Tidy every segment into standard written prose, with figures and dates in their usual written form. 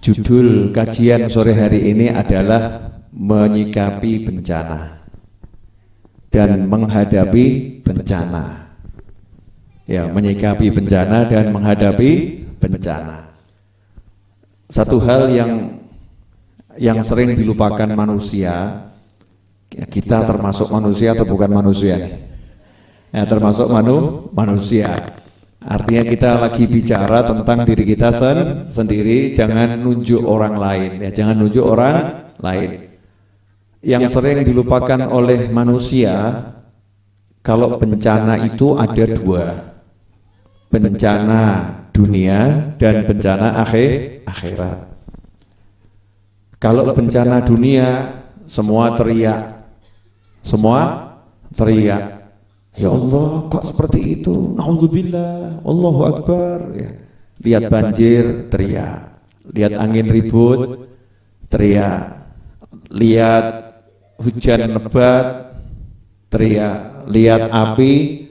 Judul kajian sore hari ini adalah menyikapi bencana dan menghadapi bencana. Ya, menyikapi bencana dan menghadapi bencana. Satu hal yang sering dilupakan manusia, kita termasuk manusia atau bukan manusia? Ya, termasuk manusia. Artinya kita lagi bicara tentang diri kita sendiri, jangan nunjuk orang lain, ya, jangan nunjuk orang lain. Yang sering dilupakan oleh manusia, kalau bencana itu ada dua, bencana dunia dan bencana akhirat. Kalau bencana dunia, semua teriak, ya Allah, kok seperti itu? Nauzubillah, Allahu Akbar. Ya. Lihat banjir, teriak. Lihat angin ribut, teriak. Lihat hujan lebat, teriak. Lihat api,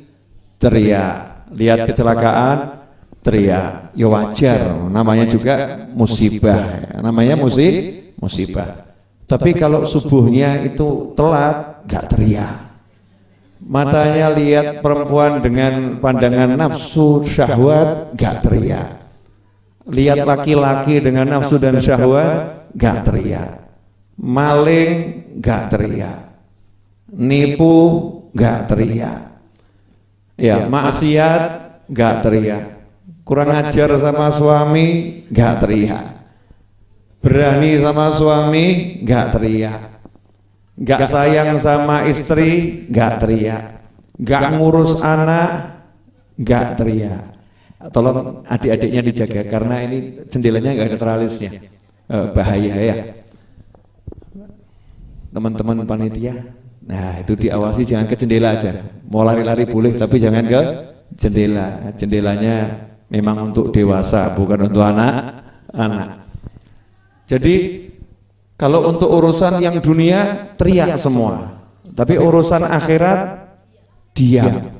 teriak. Lihat kecelakaan, teriak. Ya wajar, namanya juga musibah. Namanya musibah. Tapi kalau subuhnya itu telat, gak teriak. Matanya lihat perempuan dengan pandangan nafsu syahwat, gak teriak. Lihat laki-laki dengan nafsu dan syahwat, gak teriak. Maling, gak teriak. Nipu, gak teriak. Ya, maksiat, gak teriak. Kurang ajar sama suami, gak teriak. Berani sama suami, gak teriak. Gak sayang sama istri, gak teriak. Gak ngurus anak, gak teriak. Tolong adik-adiknya dijaga karena ini jendelanya gak ada teralisnya, bahaya ya. Teman-teman panitia, nah itu diawasi, jangan ke jendela aja. Mau lari-lari boleh tapi jangan ke jendela. Jendelanya memang untuk dewasa, bukan untuk anak-anak. Jadi kalau untuk urusan yang dunia teriak semua, tapi urusan akhirat diam.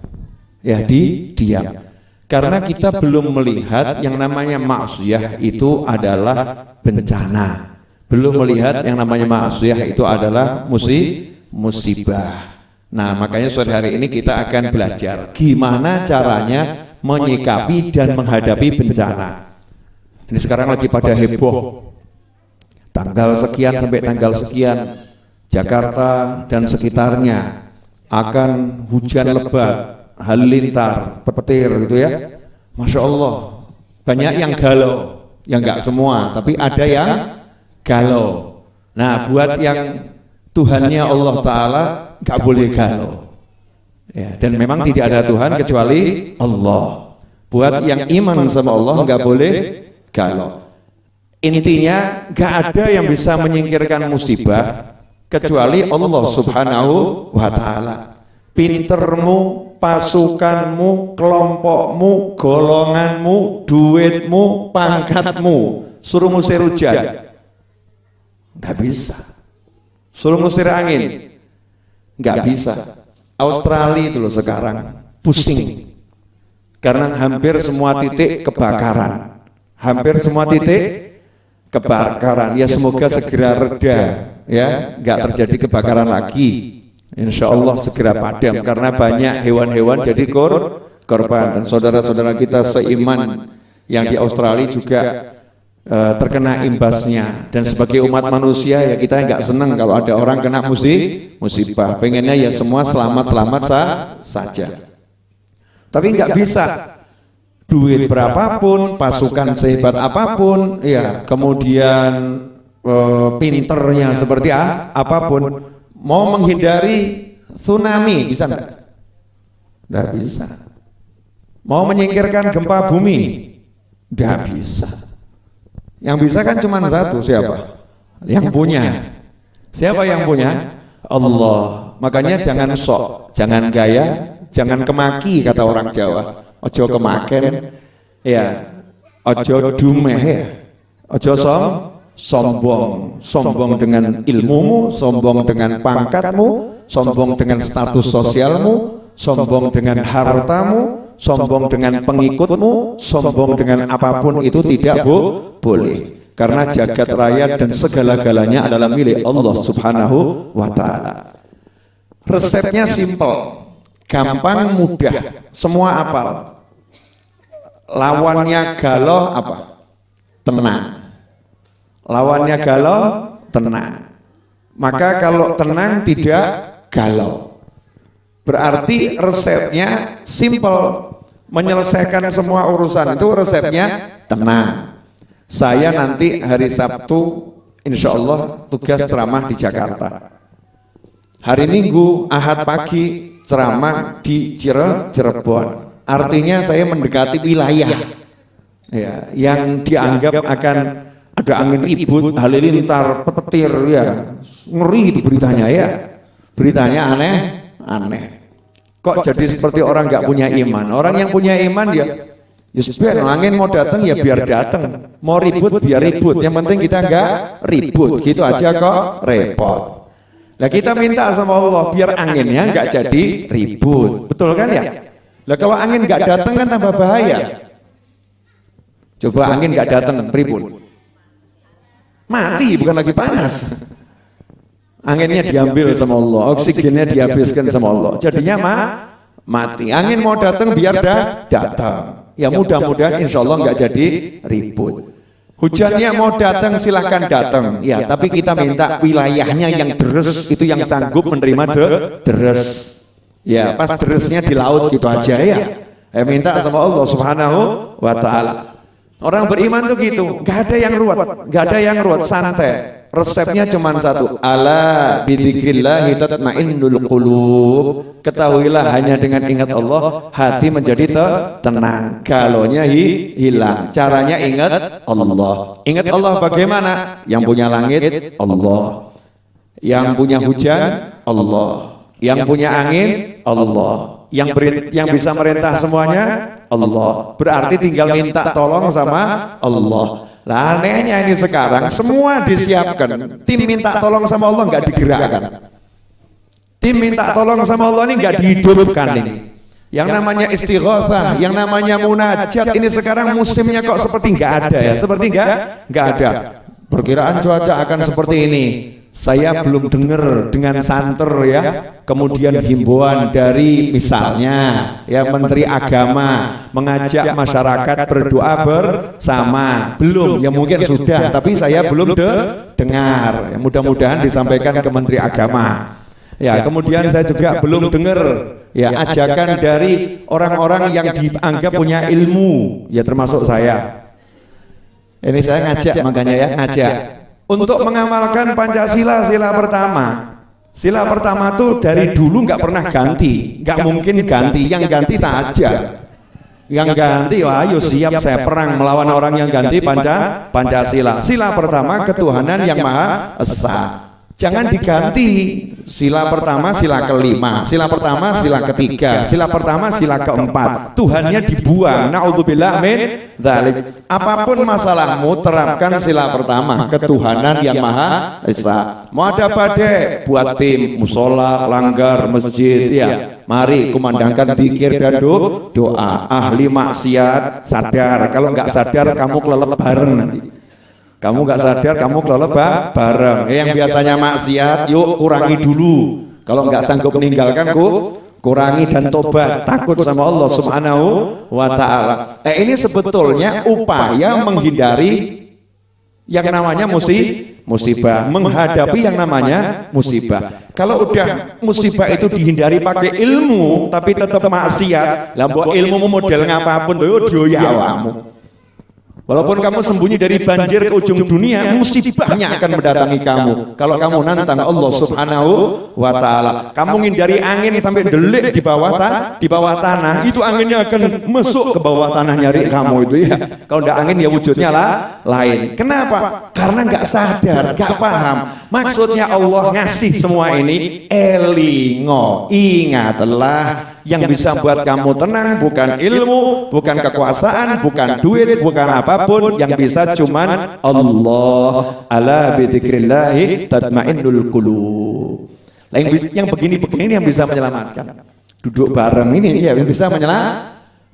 Ya, diam. Karena kita belum melihat yang namanya maksiyah itu adalah bencana. Belum melihat yang namanya maksiyah itu adalah musibah. Nah, makanya sore hari ini kita akan belajar gimana caranya menyikapi dan menghadapi bencana. Ini sekarang lagi pada heboh. Tanggal sekian sampai tanggal sekian Jakarta dan sekitarnya akan hujan lebat, halilintar, petir gitu ya. Masya Allah, banyak yang galau, yang enggak semua, tapi ada yang galau. Nah, buat yang Tuhannya Allah Ta'ala enggak boleh galau ya, dan memang tidak ada Tuhan kecuali Allah. Buat yang iman sama Allah enggak boleh galau. Intinya gak ada yang bisa menyingkirkan musibah kecuali Allah Subhanahu wa Ta'ala. Pintermu, pasukanmu, kelompokmu, golonganmu, duitmu, pangkatmu, suruh ngusir hujan, gak bisa. Suruh ngusir angin, gak bisa. Australia itu loh sekarang pusing karena hampir semua titik kebakaran. Hampir semua titik kebakaran, ya semoga segera reda, ya nggak terjadi kebakaran lagi. Insya Allah segera padam karena banyak hewan-hewan jadi korban, dan saudara-saudara kita seiman yang di Australia juga terkena imbasnya. Dan sebagai umat manusia ya kita nggak senang kalau ada orang kena musibah. Pengennya ya semua selamat-selamat saja. Tapi nggak bisa. Duit berapapun, pasukan sehebat apapun, ya kemudian pinternya seperti apapun, mau menghindari tsunami bisa enggak? Enggak bisa. Mau menyingkirkan gempa bumi? Enggak bisa. Yang bisa kan cuma satu, siapa? Yang punya. Siapa yang punya? Allah. Makanya jangan sok, jangan gaya, jangan kemaki kata orang Jawa. Ojo kemaken, ya, ojo dumeh, ya, ojo sombong dengan ilmumu, sombong dengan pangkatmu, sombong dengan status sosialmu, sombong dengan hartamu, sombong dengan pengikutmu, sombong dengan apapun itu tidak boleh. Karena jagat raya dan segala-galanya adalah milik Allah Subhanahu wa Ta'ala. Resepnya simple, gampang, mudah, semua apal. Lawannya galau apa? Tenang. Lawannya galau, tenang. Maka kalau tenang tidak galau. Berarti resepnya simple, menyelesaikan semua urusan itu resepnya tenang. Saya nanti hari Sabtu insya Allah tugas ceramah di Jakarta. Hari Minggu, Ahad pagi ceramah di Cirebon. Artinya saya mendekati wilayah ya, yang dianggap akan ada angin ribut, halilintar, petir ya, ngeri itu beritanya ya. Beritanya aneh. Kok jadi seperti orang nggak punya iman? Orang yang punya iman ya biar angin mau datang ya biar datang, mau ribut biar ribut, yang penting kita nggak ribut, gitu aja kok repot. Nah kita minta sama Allah biar anginnya nggak jadi ribut, betul kan ya? Nah kalau angin nggak datang kan tambah bahaya. Coba angin nggak datang ribut, mati bukan lagi panas. Anginnya diambil sama Allah, oksigennya dihabiskan sama Allah, jadinya mati. Angin mau datang biar datang. Ya mudah-mudahan insya Allah nggak jadi ribut. Hujannya mau datang silahkan datang. Ya tapi kita minta wilayahnya yang deres itu yang sanggup menerima deres. Ya pas deresnya di laut gitu aja ya. Minta sama Allah Subhanahu wa Ta'ala. Orang beriman tuh gitu, nggak ada yang ruwet, santai. Resepnya cuma satu, ala bidzikrillah tatmainnul qulub. Ketahuilah hanya dengan ingat Allah hati menjadi tenang, galaunya hilang. Caranya ingat Allah. Ingat Allah bagaimana? Yang punya langit Allah, yang punya hujan Allah, yang punya angin Allah, yang bisa merintah semuanya Allah. Berarti tinggal minta tolong sama Allah. Lah anehnya ini sekarang semua disiapkan, tim minta tolong sama Allah nggak digerakkan, tim minta tolong sama Allah ini nggak dihidupkan ini. Yang namanya istighatsah, yang namanya munajat ini sekarang musimnya kok seperti nggak ada ya, seperti nggak ada. Perkiraan cuaca akan seperti ini. Saya belum dengar dengan santer ya, kemudian himbauan dari misalnya ya Menteri Agama mengajak masyarakat berdoa bersama, belum ya mungkin sudah, tapi saya belum dengar ya, mudah-mudahan disampaikan ke Menteri Agama ya. Kemudian saya juga belum dengar ya ajakan dari orang-orang yang dianggap punya ilmu ya, termasuk saya. Ini saya ngajak, makanya ya ngajak untuk mengamalkan Pancasila, sila pertama. Sila pertama tuh dari dulu nggak pernah ganti, nggak mungkin ganti. Yang ganti tak aja. Yang ganti, wah ayo siap saya perang melawan orang yang ganti Pancasila. Sila pertama ketuhanan yang Maha Esa. Jangan diganti. Sila pertama, sila kelima, sila pertama, sila ketiga, sila pertama, sila keempat. Tuhannya dibuang. Naudzubillah min dzalik. Apapun masalahmu terapkan sila pertama, ketuhanan yang Maha Esa. Mau ada badai, buat tim musola, langgar, masjid ya. Mari kumandangkan zikir dan doa. Ahli maksiat sadar, kalau nggak sadar kamu kelelep bareng nanti. Kamu nggak sadar, kamu kelelep bareng. Yang biasanya maksiat, yuk kurangi dulu. Kalau nggak sanggup meninggalkan, kurangi dan tobat. Takut sama Allah Subhanahu wa Ta'ala. Ini sebetulnya upaya menghindari yang namanya musibah, menghadapi yang namanya musibah. Kalau udah musibah itu dihindari pakai ilmu, tapi tetap maksiat, lah mbok ilmu model ngapapun tuh dioyawamu. Walaupun kamu sembunyi dari banjir ke ujung dunia, musibahnya akan mendatangi kamu. Kalau kamu nantang Allah Subhanahu wa Ta'ala, kamu ngindari angin sampai delik di bawah tanah, itu anginnya akan masuk ke bawah tanah nyari kamu itu ya. Kalau enggak angin ya wujudnya lain. Kenapa? Karena nggak sadar, nggak paham. Maksudnya Allah ngasih semua ini, elingo, ingatlah. Yang bisa buat kamu tenang bukan ilmu, bukan kekuasaan, bukan duit, bukan apapun. Yang bisa cuman Allah. Ala bidzikrillahi tatmainnul qulub. Yang begini-begini yang bisa menyelamatkan. Duduk bareng ini ya yang bisa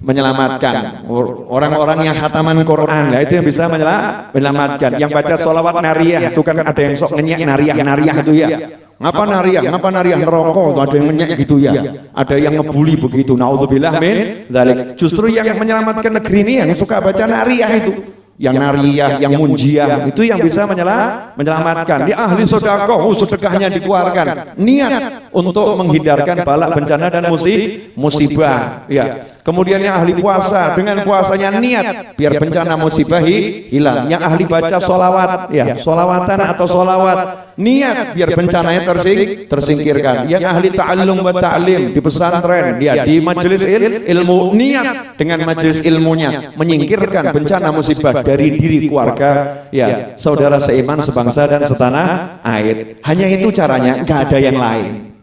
menyelamatkan orang-orang yang khataman Quran. Nah, itu yang bisa menyelamatkan. Yang baca sholawat nariyah itu kan ada yang sok ngenyek nariyah itu ya. Ngapa nariyah neraka, ada yang ngenyek gitu ya. Ada yang ngebully begitu. Naudzubillah min dzalik. Justru yang menyelamatkan negeri ini yang suka baca nariyah itu. Yang nariyah, yang munjiah, itu yang bisa menyelamatkan. Di ahli sedekah, sedekahnya dikeluarkan. Niat untuk menghindarkan bala bencana dan musibah. Ya. Kemudian yang ahli puasa, dengan puasanya niat biar bencana musibah hilang. Yang ahli baca sholawat, ya, sholawatan atau sholawat, niat biar bencananya tersingkirkan. Yang ahli ta'allum wa ta'lim di pesantren, ya, di majelis ilmu, niat dengan majelis ilmunya menyingkirkan bencana musibah dari diri keluarga, ya, saudara seiman, sebangsa dan setanah air. Hanya itu caranya, nggak ada yang lain.